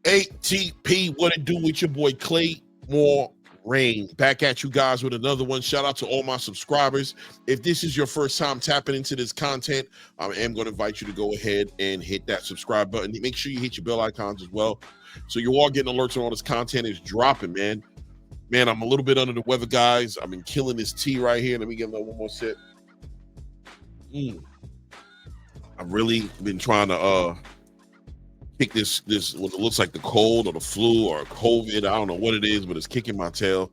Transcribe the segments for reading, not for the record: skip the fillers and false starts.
ATP, what it do with your boy Clay More Rain? Back at you guys with another one. Shout out to all my subscribers. If this is your first time tapping into this content, I am going to invite you to go ahead and hit that subscribe button. Make sure you hit your bell icons as well, so you're all getting alerts on all this content is dropping, man. Man, I'm a little bit under the weather, guys. I've been killing this tea right here. Let me get one more sip. I've really been trying to kick this what looks like the cold or the flu or COVID. I don't know what it is, but it's kicking my tail.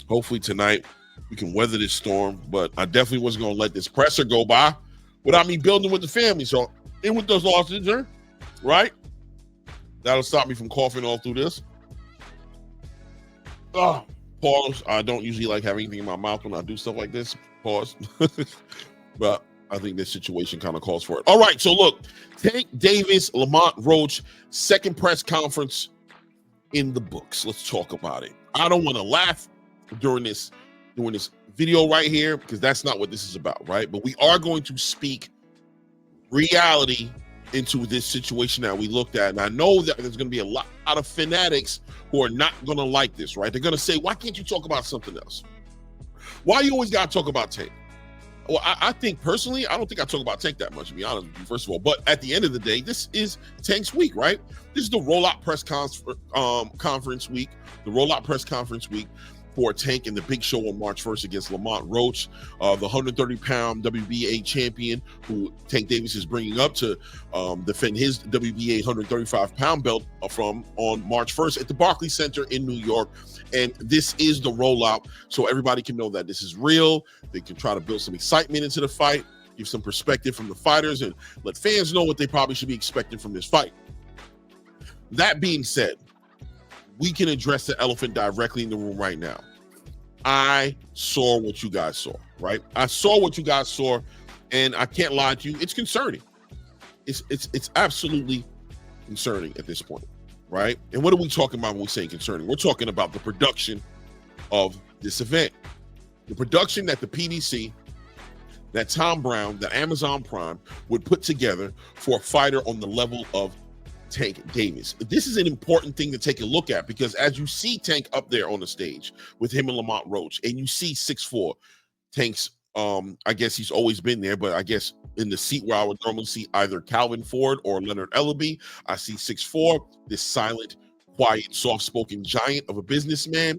Hopefully tonight we can weather this storm, but I definitely wasn't going to let this presser go by without me building with the family. So in with those losses, right? That'll stop me from coughing all through this. Pause. I don't usually like having anything in my mouth when I do stuff like this. Pause. But I think this situation kind of calls for it. All right, so look, Tank Davis, Lamont, Roach, second press conference in the books. Let's talk about it. I don't want to laugh during this video right here because that's not what this is about, right? But we are going to speak reality into this situation that we looked at. And I know that there's going to be a lot of fanatics who are not going to like this, right? They're going to say, why can't you talk about something else? Why you always got to talk about Tank? Well, I think personally, I don't think I talk about Tank that much, to be honest with you, first of all. But at the end of the day, this is Tank's week, right? This is the rollout press conference week, the rollout press conference week for Tank in the big show on March 1st against Lamont Roach, the 130-pound WBA champion who Tank Davis is bringing up to defend his WBA 135-pound belt from on March 1st at the Barclays Center in New York. And this is the rollout, so everybody can know that this is real. They can try to build some excitement into the fight, give some perspective from the fighters, and let fans know what they probably should be expecting from this fight. That being said, we can address the elephant directly in the room right now. I saw what you guys saw, right? I saw what you guys saw, and I can't lie to you, it's concerning. It's absolutely concerning at this point, right? And what are we talking about when we say concerning? We're talking about the production of this event. The production that the PBC, that Tom Brown, that Amazon Prime would put together for a fighter on the level of Tank Davis. This is an important thing to take a look at because as you see Tank up there on the stage with him and Lamont Roach, and you see 6'4", Tank's, I guess he's always been there, but I guess in the seat where I would normally see either Calvin Ford or Leonard Ellaby, I see 6'4", this silent, quiet, soft-spoken giant of a businessman,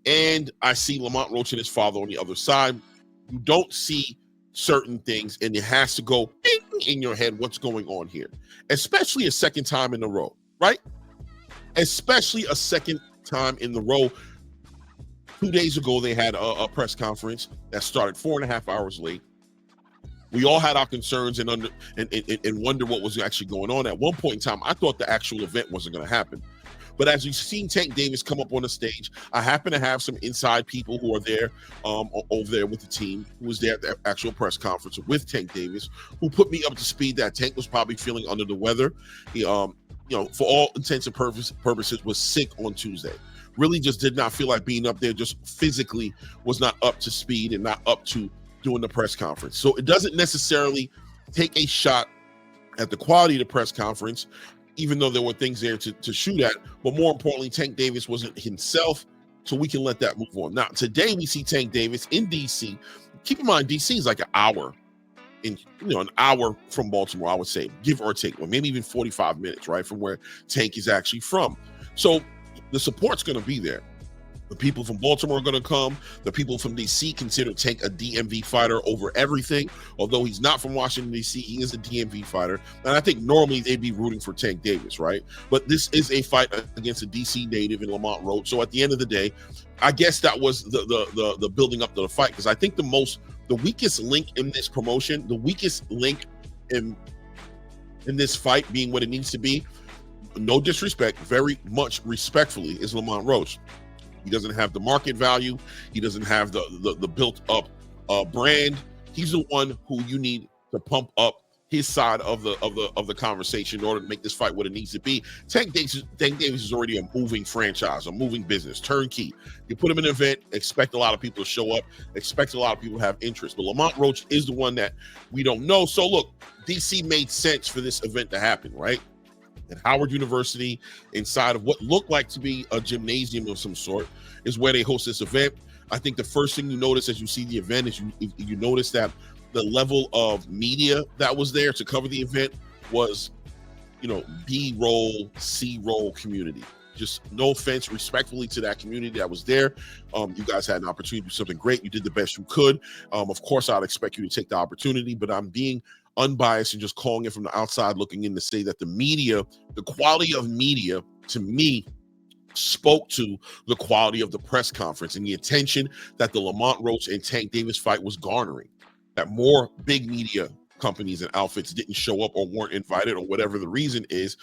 and I see Lamont Roach and his father on the other side. You don't see certain things, and it has to go in your head what's going on here, especially a second time in a row, right? Especially a second time in the row. 2 days ago, they had a press conference that started 4.5 hours late. We all had our concerns and wonder what was actually going on. At one point in time, I thought the actual event wasn't going to happen. But as you've seen Tank Davis come up on the stage, I happen to have some inside people who are there over there with the team who was there at the actual press conference with Tank Davis, who put me up to speed that Tank was probably feeling under the weather. He, for all intents and purposes, was sick on Tuesday. Really just did not feel like being up there, just physically was not up to speed and not up to doing the press conference. So it doesn't necessarily take a shot at the quality of the press conference, even though there were things there to shoot at, but more importantly, Tank Davis wasn't himself, so we can let that move on. Now, today we see Tank Davis in DC. Keep in mind, DC is like an hour from Baltimore, I would say, give or take, or maybe even 45 minutes, right, from where Tank is actually from. So the support's going to be there. The people from Baltimore are going to come. The people from D.C. consider Tank a DMV fighter over everything. Although he's not from Washington, D.C., he is a DMV fighter. And I think normally they'd be rooting for Tank Davis, right? But this is a fight against a D.C. native in Lamont Roach. So at the end of the day, I guess that was the building up to the fight, because I think the weakest link in this promotion, the weakest link in this fight being what it needs to be, no disrespect, very much respectfully, is Lamont Roach. He doesn't have the market value. He doesn't have the built up brand. He's the one who you need to pump up his side of the conversation in order to make this fight what it needs to be. Tank Davis is already a moving franchise, a moving business, turnkey. You put him in an event, expect a lot of people to show up, expect a lot of people to have interest. But Lamont Roach is the one that we don't know. So look, DC made sense for this event to happen, right? At Howard University, inside of what looked like to be a gymnasium of some sort, is where they host this event. I think the first thing you notice as you see the event is you notice that the level of media that was there to cover the event was, B-roll, C-roll community. Just no offense, respectfully to that community that was there. You guys had an opportunity to do something great. You did the best you could. Of course, I'd expect you to take the opportunity, but I'm being unbiased and just calling it from the outside looking in to say that the media, the quality of media, to me, spoke to the quality of the press conference and the attention that the Lamont Roach and Tank Davis fight was garnering. That more big media companies and outfits didn't show up or weren't invited or whatever the reason is.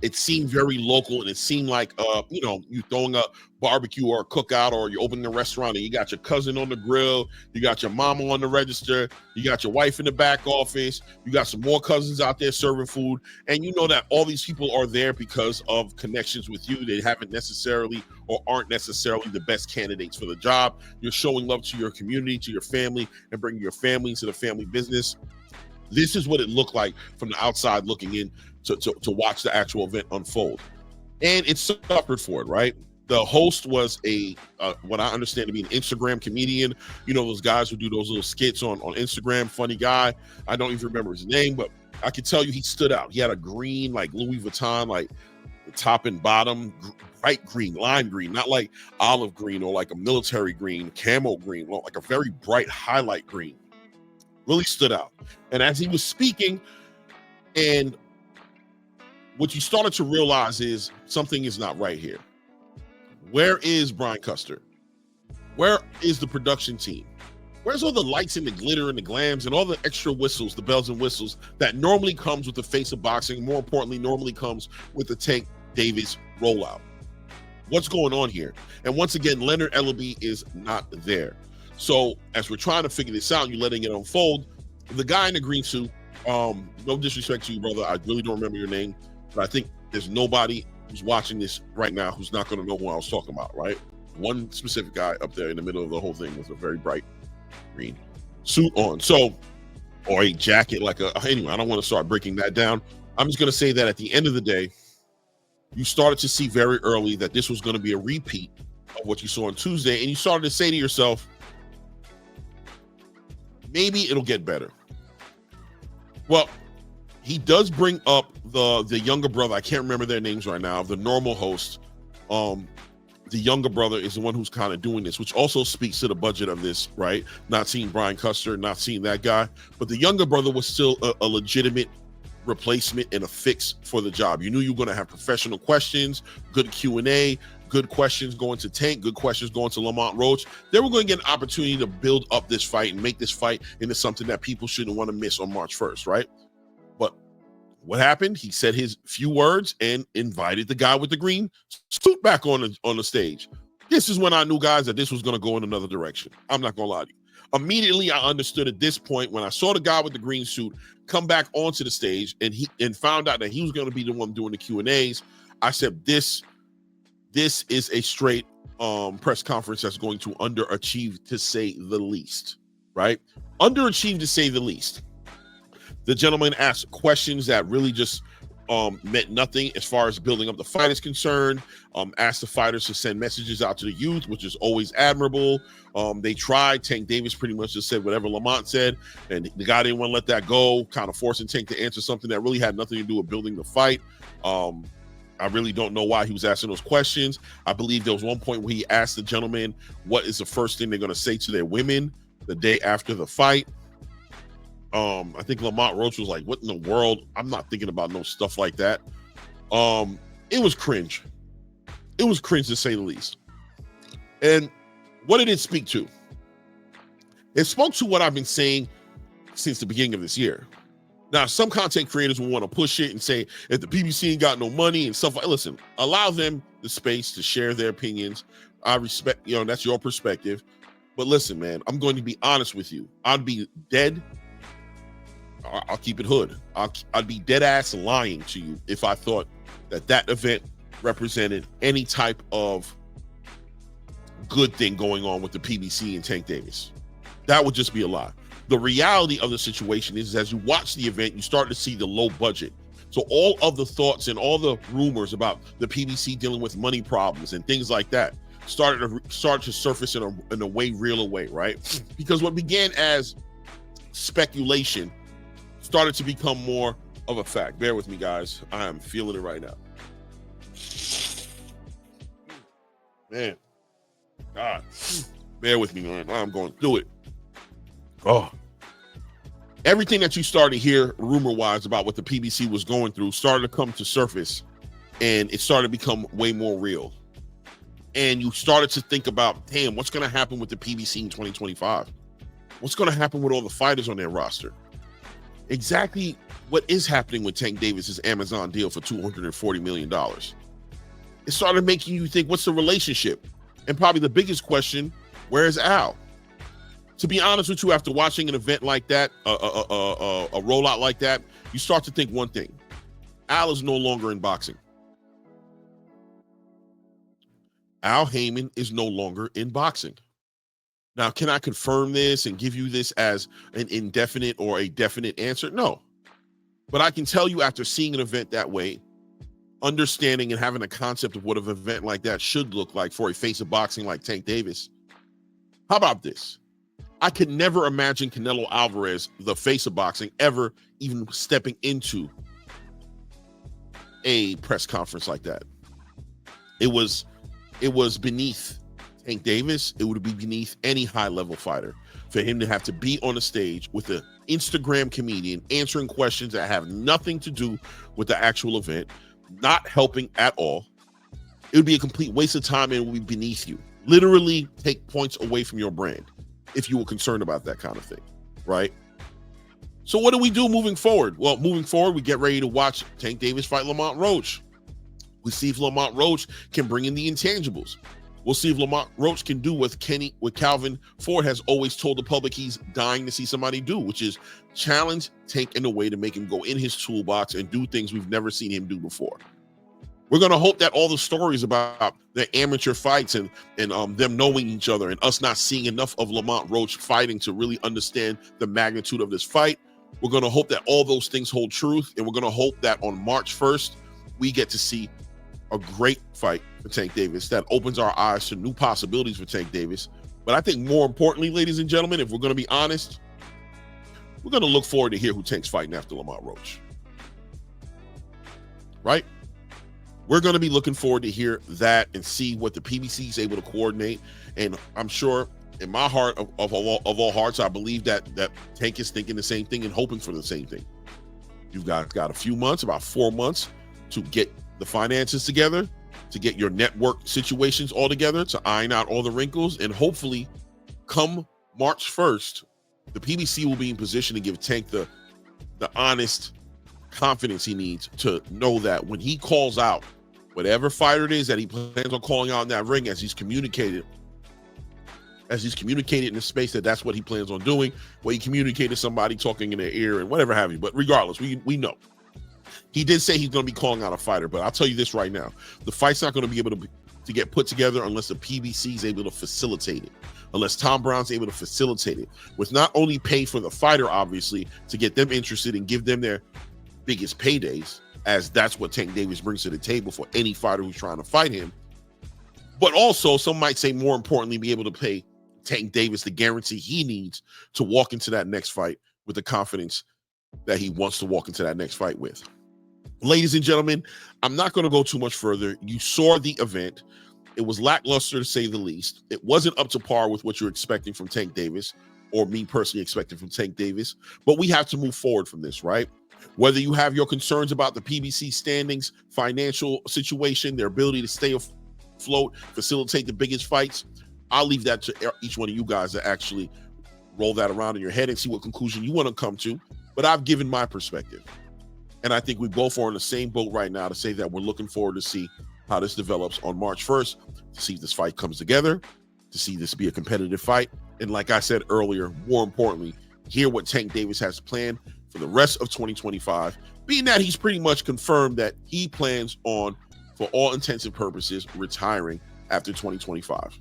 It seemed very local, and it seemed like you throwing a barbecue or a cookout, or you opening a restaurant and you got your cousin on the grill, you got your mama on the register, you got your wife in the back office, you got some more cousins out there serving food, and you know that all these people are there because of connections with you. They haven't necessarily or aren't necessarily the best candidates for the job. You're showing love to your community, to your family, and bringing your family into the family business. This is what it looked like from the outside looking in to watch the actual event unfold. And it suffered for it, right? The host was what I understand to be an Instagram comedian. You know, those guys who do those little skits on Instagram, funny guy. I don't even remember his name, but I can tell you he stood out. He had a green, like Louis Vuitton, like the top and bottom, bright green, lime green, not like olive green or like a military green, camo green, like a very bright highlight green. Really stood out. And as he was speaking, and what you started to realize is something is not right here. Where is Brian Custer? Where is the production team? Where's all the lights and the glitter and the glams and all the extra whistles, the bells and whistles that normally comes with the face of boxing, more importantly, normally comes with the Tank Davis rollout? What's going on here? And once again, Leonard Ellaby is not there. So as we're trying to figure this out, you're letting it unfold. The guy in the green suit, no disrespect to you, brother, I really don't remember your name, but I think there's nobody who's watching this right now who's not going to know who I was talking about, right? One specific guy up there in the middle of the whole thing with a very bright green suit on. So, or a jacket, anyway, I don't want to start breaking that down. I'm just going to say that at the end of the day, you started to see very early that this was going to be a repeat of what you saw on Tuesday, and you started to say to yourself, maybe it'll get better. Well, he does bring up the younger brother. I can't remember their names right now. The normal host, the younger brother is the one who's kind of doing this, which also speaks to the budget of this, right? Not seeing Brian Custer, not seeing that guy, but the younger brother was still a legitimate replacement and a fix for the job. You knew you were going to have professional questions, good Q&A, good questions going to Tank, good questions going to Lamont Roach. They were going to get an opportunity to build up this fight and make this fight into something that people shouldn't want to miss on March 1st, right? But what happened? He said his few words and invited the guy with the green suit back on the stage. This is when I knew, guys, that this was going to go in another direction. I'm not going to lie to you. Immediately, I understood at this point when I saw the guy with the green suit come back onto the stage and found out that he was going to be the one doing the Q&As. I said, this is a straight press conference that's going to underachieve, to say the least, right? Underachieve, to say the least. The gentleman asked questions that really just meant nothing as far as building up the fight is concerned. Asked the fighters to send messages out to the youth, which is always admirable. They tried. Tank Davis pretty much just said whatever Lamont said, and the guy didn't want to let that go, kind of forcing Tank to answer something that really had nothing to do with building the fight. I really don't know why he was asking those questions. I believe there was one point where he asked the gentleman, what is the first thing they're going to say to their women the day after the fight? I think Lamont Roach was like, what in the world? I'm not thinking about no stuff like that. It was cringe. It was cringe, to say the least. And what did it speak to? It spoke to what I've been saying since the beginning of this year. Now, some content creators will want to push it and say, if the PBC ain't got no money and stuff like, listen, allow them the space to share their opinions. I respect, that's your perspective. But listen, man, I'm going to be honest with you. I'd be dead. I'll keep it hood. I'd be dead ass lying to you if I thought that event represented any type of good thing going on with the PBC and Tank Davis. That would just be a lie. The reality of the situation is, as you watch the event, you start to see the low budget. So all of the thoughts and all the rumors about the PBC dealing with money problems and things like that started to surface in a real way, right? Because what began as speculation started to become more of a fact. Bear with me, guys. I am feeling it right now. Man, God, bear with me, man. I'm going through it. Oh, everything that you started to hear rumor-wise about what the PBC was going through started to come to surface, and it started to become way more real. And you started to think about, damn, what's going to happen with the PBC in 2025? What's going to happen with all the fighters on their roster? Exactly what is happening with Tank Davis's Amazon deal for $240 million. It started making you think, what's the relationship? And probably the biggest question, where is Al? To be honest with you, after watching an event like that, a rollout like that, you start to think one thing. Al is no longer in boxing. Al Heyman is no longer in boxing. Now, can I confirm this and give you this as an indefinite or a definite answer? No. But I can tell you, after seeing an event that way, understanding and having a concept of what an event like that should look like for a face of boxing like Tank Davis. How about this? I could never imagine Canelo Alvarez, the face of boxing, ever even stepping into a press conference like that. It was beneath Tank Davis. It would be beneath any high-level fighter for him to have to be on a stage with an Instagram comedian answering questions that have nothing to do with the actual event, not helping at all. It would be a complete waste of time, and it would be beneath you. Literally take points away from your brand if you were concerned about that kind of thing, right? So what do we do moving forward? Well, moving forward, we get ready to watch Tank Davis fight Lamont Roach. We see if Lamont Roach can bring in the intangibles. We'll see if Lamont Roach can do what Calvin Ford has always told the public he's dying to see somebody do, which is challenge Tank in a way to make him go in his toolbox and do things we've never seen him do before. We're going to hope that all the stories about the amateur fights and them knowing each other and us not seeing enough of Lamont Roach fighting to really understand the magnitude of this fight, we're going to hope that all those things hold truth, and we're going to hope that on March 1st, we get to see a great fight for Tank Davis that opens our eyes to new possibilities for Tank Davis. But I think more importantly, ladies and gentlemen, if we're going to be honest, we're going to look forward to hear who Tank's fighting after Lamont Roach. Right? We're going to be looking forward to hear that and see what the PBC is able to coordinate. And I'm sure in my heart of all hearts, I believe that Tank is thinking the same thing and hoping for the same thing. You've got a few months, about 4 months, to get the finances together, to get your network situations all together, to iron out all the wrinkles, and hopefully come March 1st, the PBC will be in position to give Tank the honest confidence he needs to know that when he calls out whatever fighter it is that he plans on calling out in that ring, as he's communicated in the space, that's what he plans on doing. Well, he communicated to somebody talking in their ear and whatever have you. But regardless, we know. He did say he's going to be calling out a fighter, but I'll tell you this right now. The fight's not going to be able to get put together unless the PBC is able to facilitate it, unless Tom Brown's able to facilitate it, with not only pay for the fighter, obviously, to get them interested and give them their biggest paydays, as that's what Tank Davis brings to the table for any fighter who's trying to fight him, but also, some might say more importantly, be able to pay Tank Davis the guarantee he needs to walk into that next fight with the confidence that he wants to walk into that next fight with. Ladies and gentlemen, I'm not going to go too much further. You saw the event. It was lackluster, to say the least. It wasn't up to par with what you're expecting from Tank Davis, or me personally expecting from Tank Davis, but we have to move forward from this, right? Whether you have your concerns about the PBC standings, financial situation, their ability to stay afloat, facilitate the biggest fights, I'll leave that to each one of you guys to actually roll that around in your head and see what conclusion you want to come to. but I've given my perspective. And I think we both are in the same boat right now to say that we're looking forward to see how this develops on March 1st, to see if this fight comes together, to see this be a competitive fight. And like I said earlier, more importantly, hear what Tank Davis has planned for the rest of 2025, being that he's pretty much confirmed that he plans on, for all intents and purposes, retiring after 2025.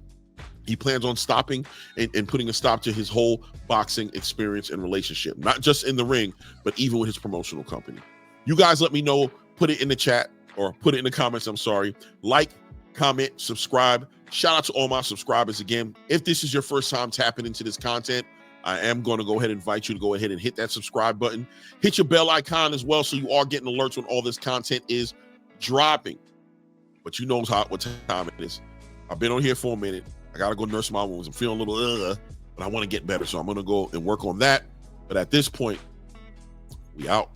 He plans on stopping and putting a stop to his whole boxing experience and relationship, not just in the ring, but even with his promotional company. You guys let me know, put it in the chat or put it in the comments, I'm sorry. Like, comment, subscribe. Shout out to all my subscribers again. If this is your first time tapping into this content, I am going to go ahead and invite you to go ahead and hit that subscribe button. Hit your bell icon as well so you are getting alerts when all this content is dropping. But you know what time it is. I've been on here for a minute. I got to go nurse my wounds. I'm feeling a little, but I want to get better. So I'm going to go and work on that. But at this point, we out.